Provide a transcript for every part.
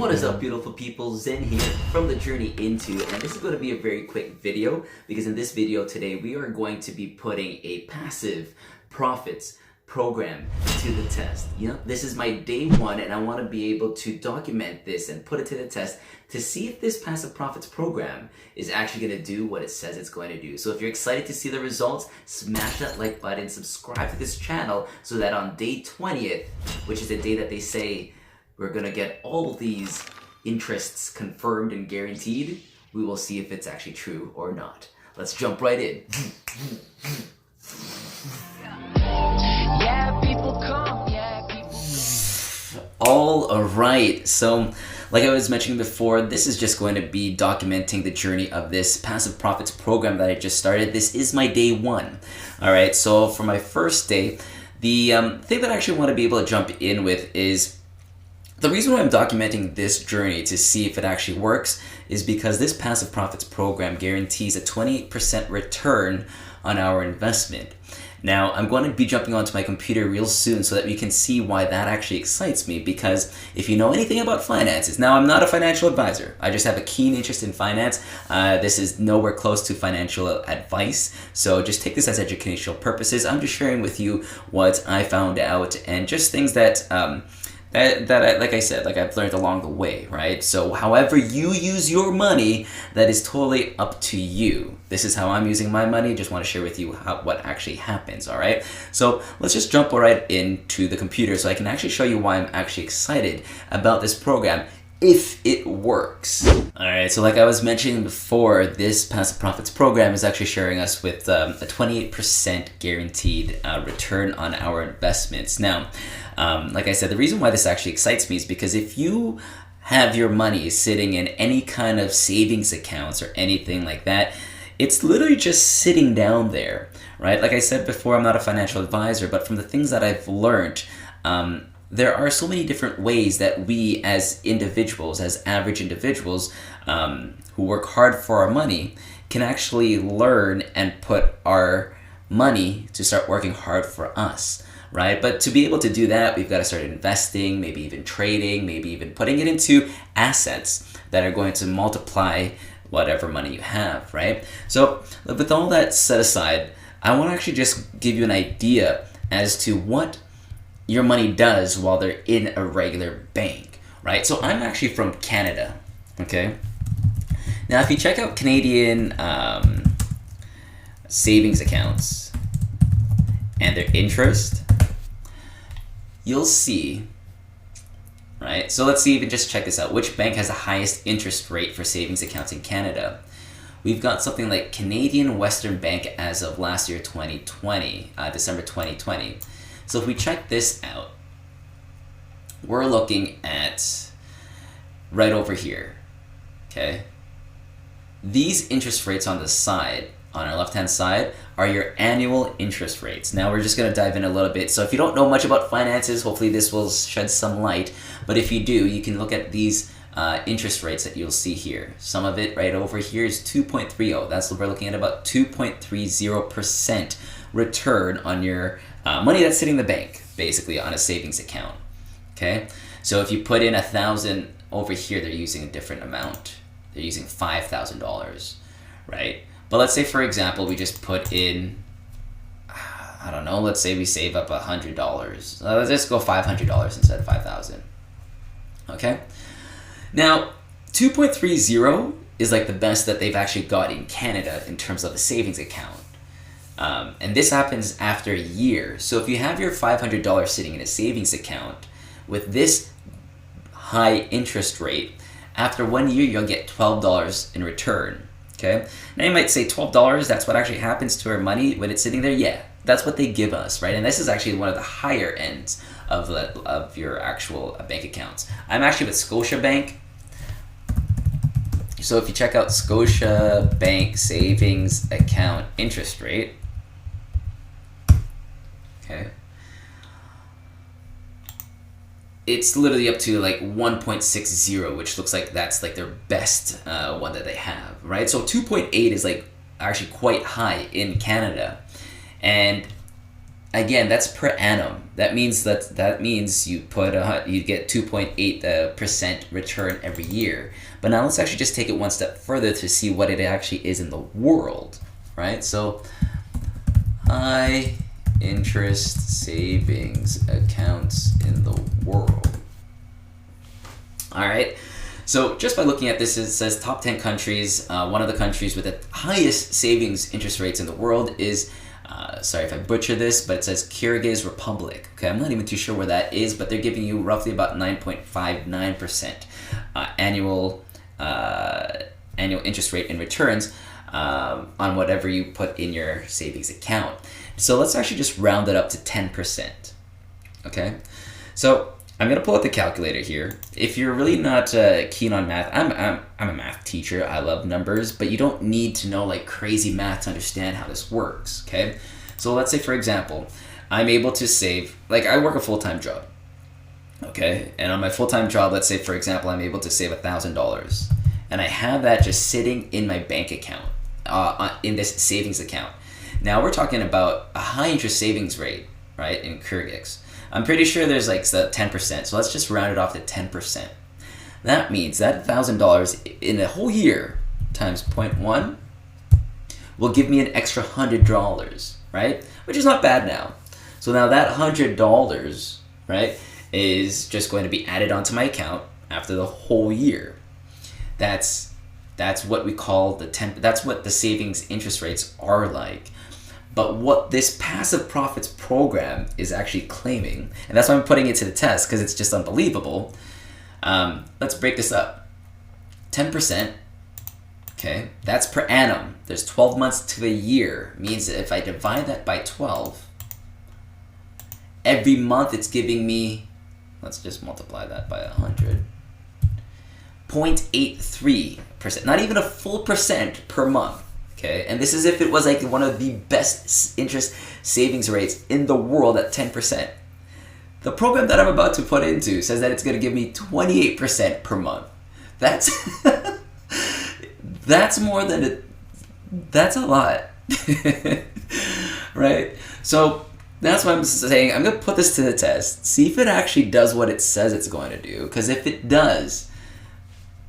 What is up, beautiful people? Zen here from the Journey Into, and this is going to be a very quick video because in this video today we are going to be putting a passive profits program to the test. This is my day one and I want to be able to document this and put it to the test to see if this passive profits program is actually going to do what it says it's going to do. So if you're excited to see the results, smash that like button, subscribe to this channel so that on day 20th, which is the day that they say we're gonna get all these interests confirmed and guaranteed, we will see if it's actually true or not. Let's jump right in. Yeah, people come, yeah, people. All right, so like I was mentioning before, this is just going to be documenting the journey of this passive profits program that I just started. This is my day one. All right, so for my first day, the thing that I actually want to be able to jump in with is the reason why I'm documenting this journey to see if it actually works is because this passive profits program guarantees a 28% return on our investment. Now, I'm going to be jumping onto my computer real soon so that we can see why that actually excites me, because if you know anything about finances, now I'm not a financial advisor, I just have a keen interest in finance. This is nowhere close to financial advice, so just take this as educational purposes. I'm just sharing with you what I found out and just things that like I said, I've learned along the way, right? So however you use your money, that is totally up to you. This is how I'm using my money. Just want to share with you what actually happens, all right? So let's just jump right into the computer so I can actually show you why I'm actually excited about this program if it works. All right, so like I was mentioning before, this passive profits program is actually sharing us with a 28% guaranteed return on our investments. Now, like I said, the reason why this actually excites me is because if you have your money sitting in any kind of savings accounts or anything like that, it's literally just sitting down there, right? Like I said before, I'm not a financial advisor, but from the things that I've learned, there are so many different ways that we as individuals, as average individuals who work hard for our money, can actually learn and put our money to start working hard for us, right? But to be able to do that, we've got to start investing, maybe even trading, maybe even putting it into assets that are going to multiply whatever money you have, right? So with all that set aside, I want to actually just give you an idea as to what your money does while they're in a regular bank, right? So I'm actually from Canada, okay? Now, if you check out Canadian savings accounts and their interest, you'll see, right? So let's see, even just check this out. Which bank has the highest interest rate for savings accounts in Canada? We've got something like Canadian Western Bank as of last year, 2020, December 2020. So if we check this out, we're looking at right over here, okay? These interest rates on the side, on our left-hand side, are your annual interest rates. Now we're just gonna dive in a little bit. So if you don't know much about finances, hopefully this will shed some light. But if you do, you can look at these interest rates that you'll see here. Some of it right over here is 2.30. That's what we're looking at, about 2.30% return on your money that's sitting in the bank, basically on a savings account, okay? So if you put in 1,000 over here, they're using a different amount. They're using $5,000, right? But let's say, for example, we just put in, I don't know, let's say we save up $100. Let's just go $500 instead of 5,000, okay? Now, 2.30 is like the best that they've actually got in Canada in terms of a savings account. And this happens after a year. So if you have your $500 sitting in a savings account with this high interest rate, after 1 year, you'll get $12 in return, okay? Now you might say $12, that's what actually happens to our money when it's sitting there? Yeah, that's what they give us, right? And this is actually one of the higher ends of your actual bank accounts. I'm actually with Scotiabank. So if you check out Scotiabank savings account interest rate, okay, it's literally up to like 1.60, which looks like that's like their best one that they have, right? So 2.8 is like actually quite high in Canada. And again, that's per annum. That means you put you get 2.8% return every year. But now let's actually just take it one step further to see what it actually is in the world, right? So high interest savings accounts in the world. All right. So just by looking at this, it says top 10 countries. One of the countries with the highest savings interest rates in the world is, sorry if I butcher this, but it says Kyrgyz Republic. Okay, I'm not even too sure where that is, but they're giving you roughly about 9.59% annual interest rate in returns on whatever you put in your savings account. So let's actually just round it up to 10%. Okay, so I'm gonna pull out the calculator here. If you're really not keen on math, I'm a math teacher. I love numbers, but you don't need to know like crazy math to understand how this works. Okay, so let's say for example, I'm able to save. Like I work a full-time job. Okay, and on my full-time job, let's say for example, I'm able to save $1,000, and I have that just sitting in my bank account, in this savings account. Now we're talking about a high interest savings rate, right, in Kyrgyz. I'm pretty sure there's like 10%, so let's just round it off to 10%. That means that $1,000 in a whole year times 0.1 will give me an extra $100, right? Which is not bad now. So now that $100, right, is just going to be added onto my account after the whole year. That's what we call that's what the savings interest rates are like. But what this passive profits program is actually claiming, and that's why I'm putting it to the test because it's just unbelievable. Let's break this up. 10%, okay, that's per annum. There's 12 months to a year. Means that if I divide that by 12, every month it's giving me, let's just multiply that by 100, 0.83%, not even a full percent per month. Okay, and this is if it was like one of the best interest savings rates in the world at 10%. The program that I'm about to put into says that it's going to give me 28% per month. That's that's more than that's a lot. Right? So that's why I'm saying I'm going to put this to the test. See if it actually does what it says it's going to do. Because if it does,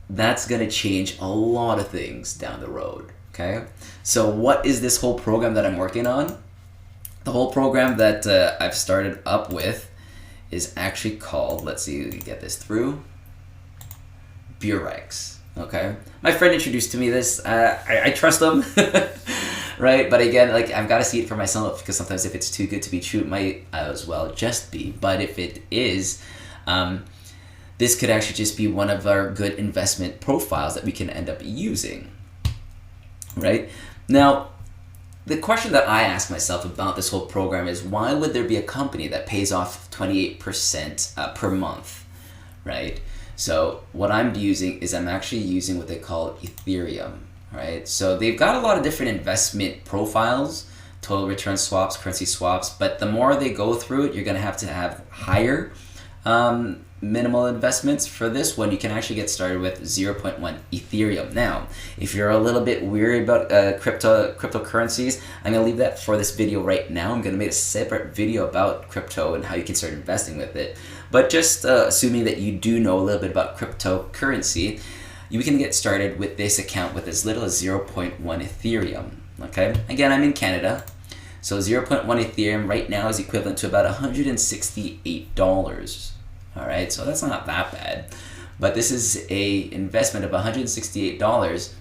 that's going to change a lot of things down the road. Okay, so what is this whole program that I'm working on? The whole program that I've started up with is actually called, let's see if we get this through, Beurax. Okay, my friend introduced to me this. I trust him, right? But again, like I've got to see it for myself because sometimes if it's too good to be true, it might as well just be. But if it is, this could actually just be one of our good investment profiles that we can end up using. Right? Now, the question that I ask myself about this whole program is why would there be a company that pays off 28% per month, right? So what I'm actually using what they call Ethereum, right? So they've got a lot of different investment profiles, total return swaps, currency swaps, but the more they go through it, you're going to have higher minimal investments. For this one, you can actually get started with 0.1 Ethereum. Now, if you're a little bit weary about cryptocurrencies, I'm going to leave that for this video right now. I'm going to make a separate video about crypto and how you can start investing with it. But just assuming that you do know a little bit about cryptocurrency, you can get started with this account with as little as 0.1 Ethereum. Okay, again, I'm in Canada. So 0.1 Ethereum right now is equivalent to about $168. All right, so that's not that bad. But this is a investment of $168.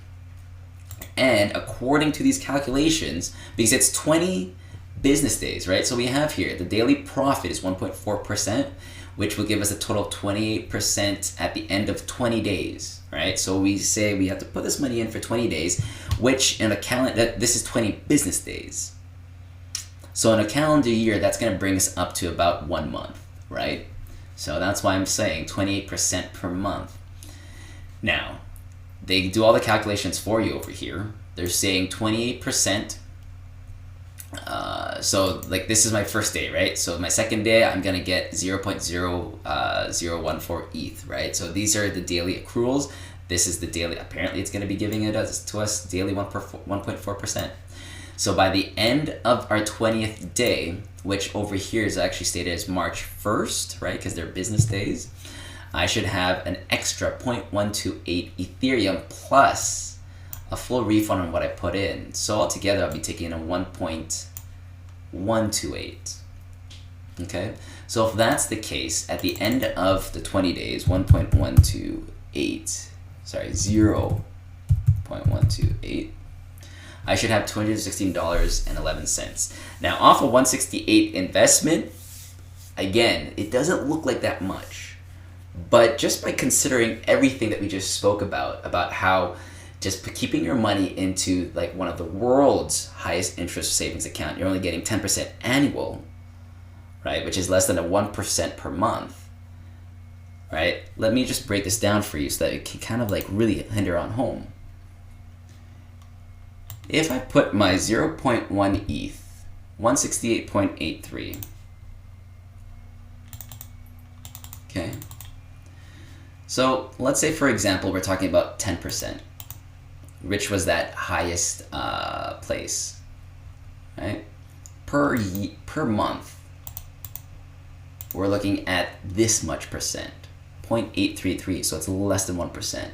And according to these calculations, because it's 20 business days, right? So we have here, the daily profit is 1.4%, which will give us a total of 28% at the end of 20 days, right? So we say we have to put this money in for 20 days, which in a calendar, this is 20 business days. So in a calendar year, that's going to bring us up to about 1 month, right? So that's why I'm saying 28% per month. Now, they do all the calculations for you over here. They're saying 28%. So like this is my first day, right? So my second day, I'm going to get 0.0014 ETH, right? So these are the daily accruals. This is the daily, apparently it's going to be giving it to us daily 1.4%. So by the end of our 20th day, which over here is actually stated as March 1st, right? Because they're business days. I should have an extra 0.128 Ethereum plus a full refund on what I put in. So altogether, I'll be taking a 1.128. Okay, so if that's the case, at the end of the 20 days, 0.128, I should have $216.11. Now, off of 168 investment, again, it doesn't look like that much. But just by considering everything that we just spoke about how just keeping your money into like one of the world's highest interest savings account, you're only getting 10% annual, right? Which is less than a 1% per month, right? Let me just break this down for you so that it can kind of like really hinder on home. If I put my 0.1 ETH, 168.83, okay? So let's say, for example, we're talking about 10%, which was that highest place, right? Per month, we're looking at this much percent, 0.833, so it's less than 1%.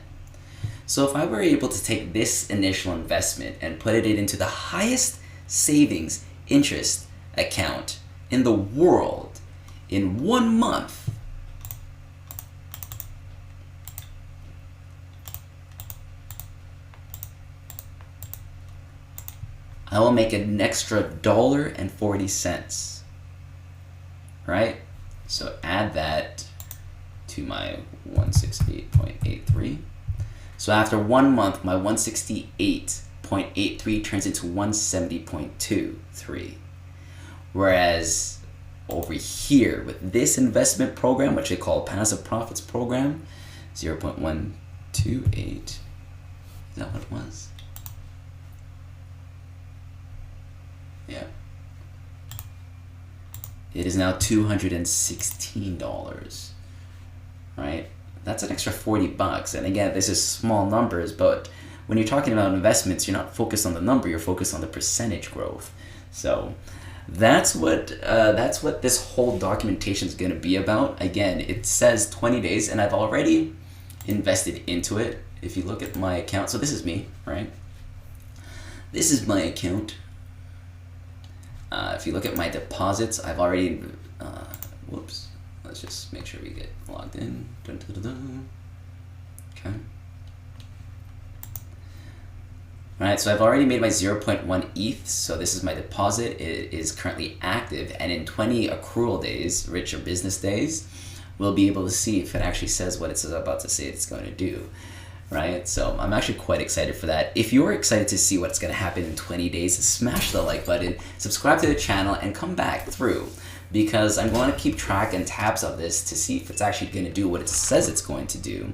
So if I were able to take this initial investment and put it into the highest savings interest account in the world in 1 month, I will make an extra $1.40, right? So add that to my 168.83. So after 1 month, my 168.83 turns into 170.23. Whereas over here with this investment program, which they call passive profits program, 0.128, is that what it was? Yeah. It is now $216, right? That's an extra $40. And again, this is small numbers, but when you're talking about investments, you're not focused on the number, you're focused on the percentage growth. So that's what this whole documentation is going to be about. Again, it says 20 days, and I've already invested into it. If you look at my account, so this is me, right? This is my account. If you look at my deposits, I've already, whoops, let's just make sure we get logged in. Dun, dun, dun, dun. Okay. Alright, so I've already made my 0.1 ETH, so this is my deposit. It is currently active, and in 20 accrual days, rich or business days, we'll be able to see if it actually says what it's about to say it's going to do. Right? So I'm actually quite excited for that. If you're excited to see what's going to happen in 20 days, smash the like button, subscribe to the channel, and come back through, because I'm going to keep track and tabs of this to see if it's actually going to do what it says it's going to do.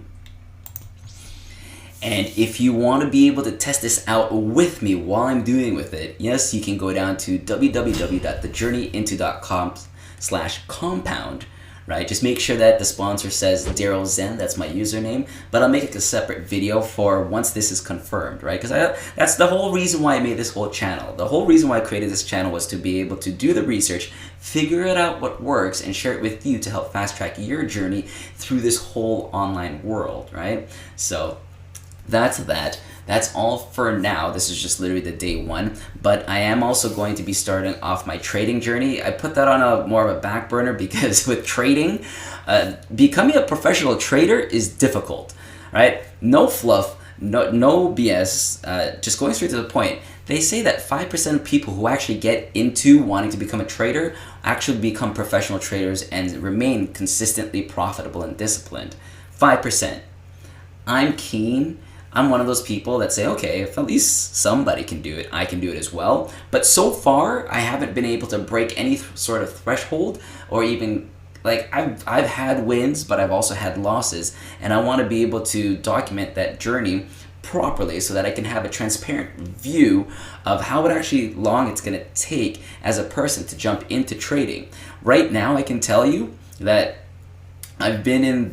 And if you want to be able to test this out with me while I'm doing with it, yes, you can go down to www.thejourneyinto.com/compound. Right? Just make sure that the sponsor says Daryl Zen, that's my username, but I'll make a separate video for once this is confirmed, right? Because that's the whole reason why I made this whole channel. The whole reason why I created this channel was to be able to do the research, figure it out what works, and share it with you to help fast track your journey through this whole online world, right? So that's that. That's all for now. This is just literally the day one, but I am also going to be starting off my trading journey. I put that on a more of a back burner because with trading, becoming a professional trader is difficult, right? No fluff, no BS, just going straight to the point. They say that 5% of people who actually get into wanting to become a trader actually become professional traders and remain consistently profitable and disciplined. 5%. I'm keen. I'm one of those people that say, okay, if at least somebody can do it, I can do it as well. But so far, I haven't been able to break any sort of threshold, or even, like, I've had wins, but I've also had losses. And I want to be able to document that journey properly so that I can have a transparent view of how long it's going to take as a person to jump into trading. Right now, I can tell you that I've been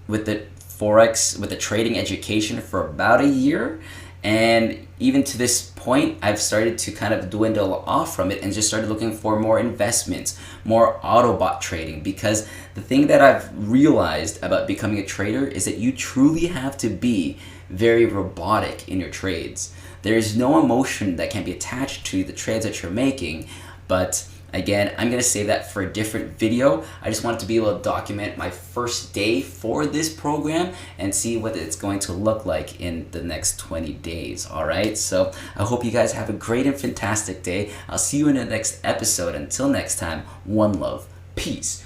with the Forex, with the trading education for about a year, And even to this point, I've started to kind of dwindle off from it and just started looking for more investments, more autobot trading, because the thing that I've realized about becoming a trader is that you truly have to be very robotic in your trades. There is no emotion that can be attached to the trades that you're making, but again, I'm going to save that for a different video. I just wanted to be able to document my first day for this program and see what it's going to look like in the next 20 days, all right? So I hope you guys have a great and fantastic day. I'll see you in the next episode. Until next time, one love. Peace.